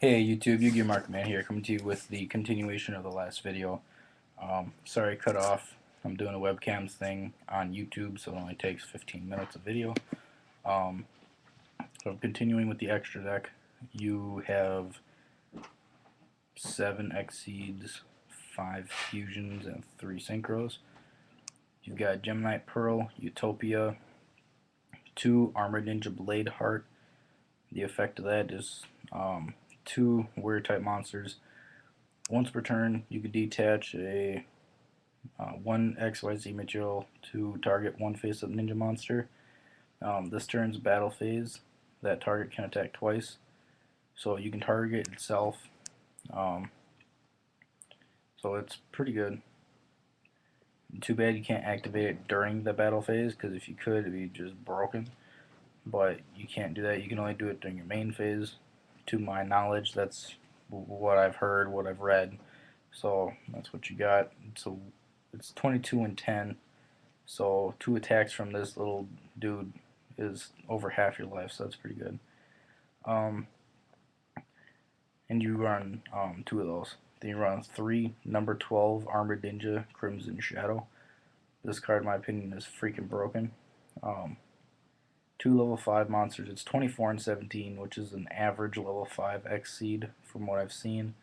Hey YouTube, yugiohmarketman here, coming to you with the continuation of the last video. Sorry I cut off. I'm doing a webcam thing on YouTube, so it only takes 15 minutes of video. Um, so I'm continuing with the extra deck. You have 7 Exceeds, 5 Fusions, and 3 Synchros. You've got Geminite Pearl, Utopia, 2 Armored Ninja Blade Heart. The effect of that is 2 warrior type monsters. Once per turn, you can detach a 1 XYZ material to target one face of the ninja monster. This turn's battle phase. That target can attack twice, so you can target itself. Um, so it's pretty good. Too bad you can't activate it during the battle phase, because if you could, it'd be just broken. But you can't do that. You can only do it during your main phase. To my knowledge, that's what I've heard, what I've read. So that's what you got. So it's 22 and 10. So 2 attacks from this little dude is over half your life. So that's pretty good. And you run 2 of those. Then you run 3 number 12 Armored Ninja Crimson Shadow. This card, in my opinion, is freaking broken. 2 level 5 monsters. It's 24 and 17, which is an average level 5 Exceed from what I've seen.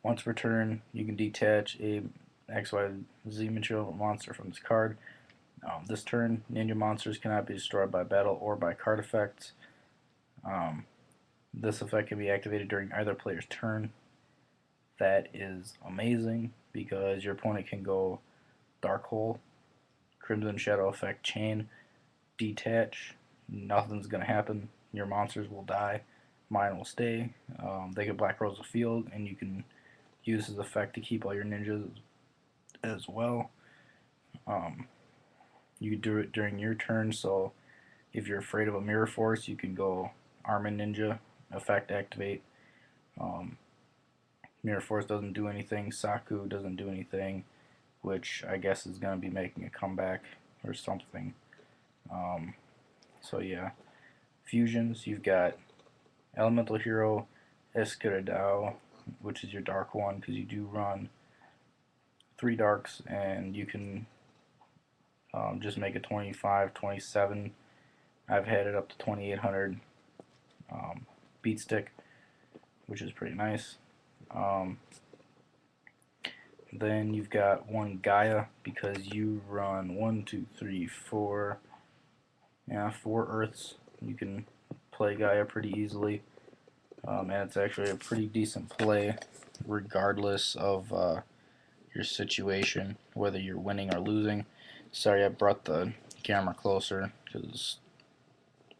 Once per turn, you can detach a XYZ material monster from this card. This turn, ninja monsters cannot be destroyed by battle or by card effects. This effect can be activated during either player's turn. That is amazing because your opponent can go Dark Hole, Crimson Shadow Effect Chain, detach, nothing's going to happen. Your monsters will die, mine will stay. They can Black Rose the field, and you can use this effect to keep all your ninjas as well. You can do it during your turn, so if you're afraid of a Mirror Force, you can go Armored Ninja, effect activate. Mirror Force doesn't do anything, Saku doesn't do anything, which I guess is going to be making a comeback or something. So yeah, fusions, you've got Elemental Hero, Escuridao, which is your dark one, because you do run 3 darks, and you can just make it 25, 27. I've had it up to 2800 beat stick, which is pretty nice. Then you've got 1 Gaia, because you run 1, 2, 3, 4, 4 Earths. You can play Gaia pretty easily, and it's actually a pretty decent play regardless of your situation, whether you're winning or losing. Sorry, I brought the camera closer because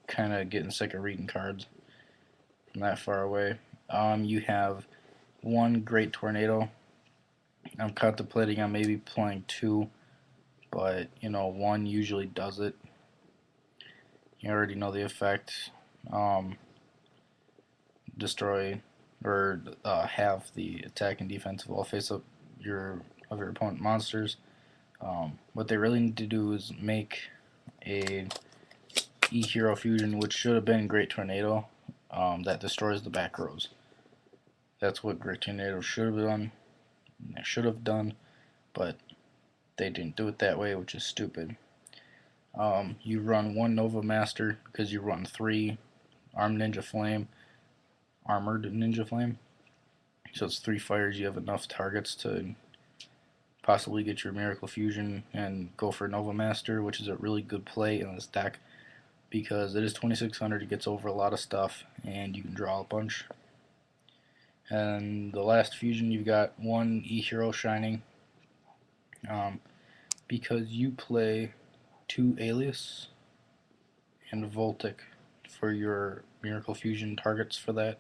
kind of getting sick of reading cards from that far away. You have 1 Great Tornado. I'm contemplating on maybe playing 2, but 1 usually does it. You already know the effect. Destroy or have the attack and defense of all face-up of your opponent monsters. What they really need to do is make a E-Hero Fusion, which should have been Great Tornado, that destroys the back rows. That's what Great Tornado should have done, but they didn't do it that way, which is stupid. You run 1 Nova Master because you run 3 Armored Ninja Flame. So it's 3 fires. You have enough targets to possibly get your Miracle Fusion and go for Nova Master, which is a really good play in this deck because it is 2600. It gets over a lot of stuff, and you can draw a bunch. And the last fusion, you've got 1 E-Hero Shining, because you play 2 Alias and Voltic for your Miracle Fusion targets for that,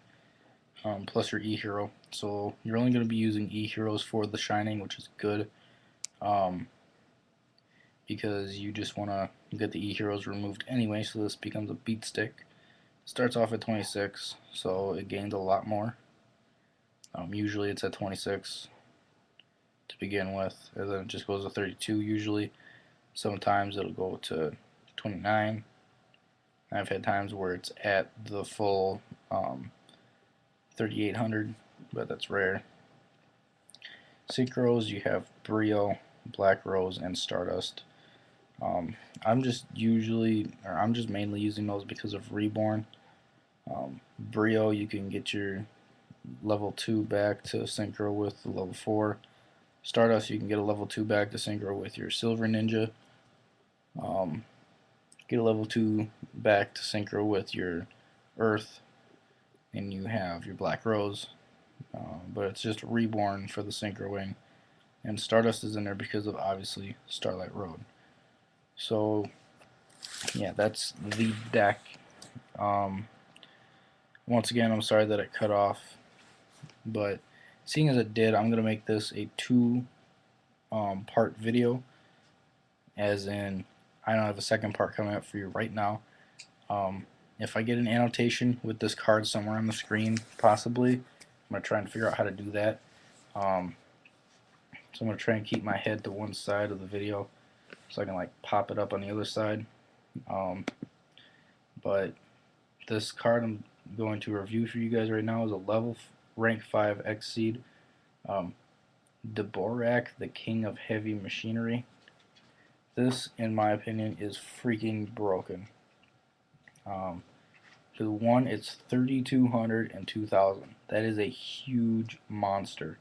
plus your E-Hero. So you're only going to be using E-Heroes for the Shining, which is good, because you just want to get the E-Heroes removed anyway, so this becomes a beat stick. Starts off at 26, so it gains a lot more. Usually it's at 26 to begin with, and then it just goes to 32 usually. Sometimes it'll go to 29, I've had times where it's at the full 3800, but that's rare. Synchros, you have Brio, Black Rose, and Stardust. I'm just mainly using those because of Reborn. Brio, you can get your level 2 back to synchro with the level 4. Stardust, you can get a level 2 back to synchro with your Silver Ninja. Get a level 2 back to synchro with your Earth, and you have your Black Rose. But it's just Reborn for the synchroing, and Stardust is in there because of obviously Starlight Road. So yeah, that's the deck. Once again, I'm sorry that it cut off, but seeing as it did, I'm gonna make this a two-part video. As in, I don't have a second part coming up for you right now. If I get an annotation with this card somewhere on the screen, possibly, I'm gonna try and figure out how to do that. So I'm gonna try and keep my head to one side of the video so I can like pop it up on the other side. But this card I'm going to review for you guys right now is a level rank 5 Exceed. Dvorak, the King of Heavy Machinery. This, in my opinion, is freaking broken. Because one, it's 3,200 and 2,000. That is a huge monster,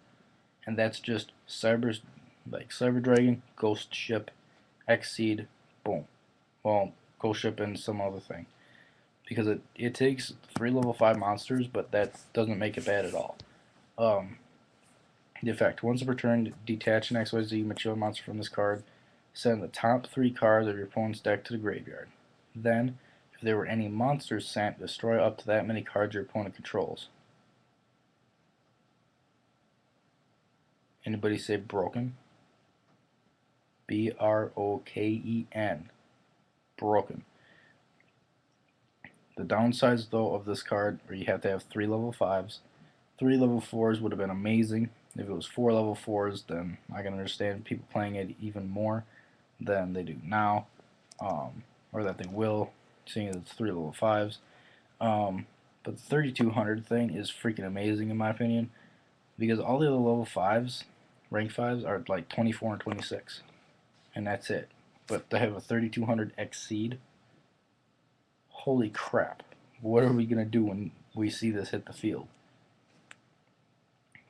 and that's just Cyber Dragon, Ghost Ship, Exceed, boom. Well, Ghost Ship and some other thing. Because it takes 3 level 5 monsters, but that doesn't make it bad at all. The effect: once per turn, detach an XYZ material monster from this card. Send the top 3 cards of your opponent's deck to the graveyard. Then, if there were any monsters sent, destroy up to that many cards your opponent controls. Anybody say broken? B-R-O-K-E-N. Broken. The downsides, though, of this card are you have to have 3 level 5s. 3 level 4s would have been amazing. If it was 4 level 4s, then I can understand people playing it even more than they do now, or that they will, seeing as it's 3 level 5s. But the 3,200 thing is freaking amazing in my opinion, because all the other level 5s, rank 5s, are like 24 and 26, and that's it. But to have a 3,200 Exceed, holy crap, what are we going to do when we see this hit the field?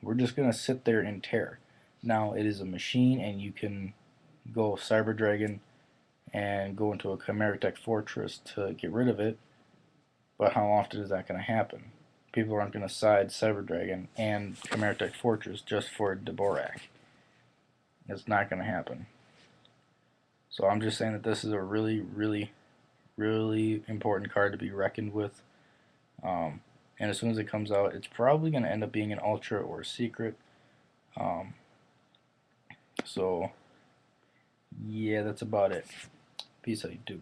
We're just going to sit there and tear. Now, it is a machine, and you can go Cyber Dragon and go into a Chimeric Deck Fortress to get rid of it, but how often is that going to happen? People aren't going to side Cyber Dragon and Chimeric Deck Fortress just for Dvorak. It's not going to happen. So I'm just saying that this is a really, really, really important card to be reckoned with. And as soon as it comes out, it's probably going to end up being an Ultra or a Secret. So yeah, that's about it. Peace out, YouTube.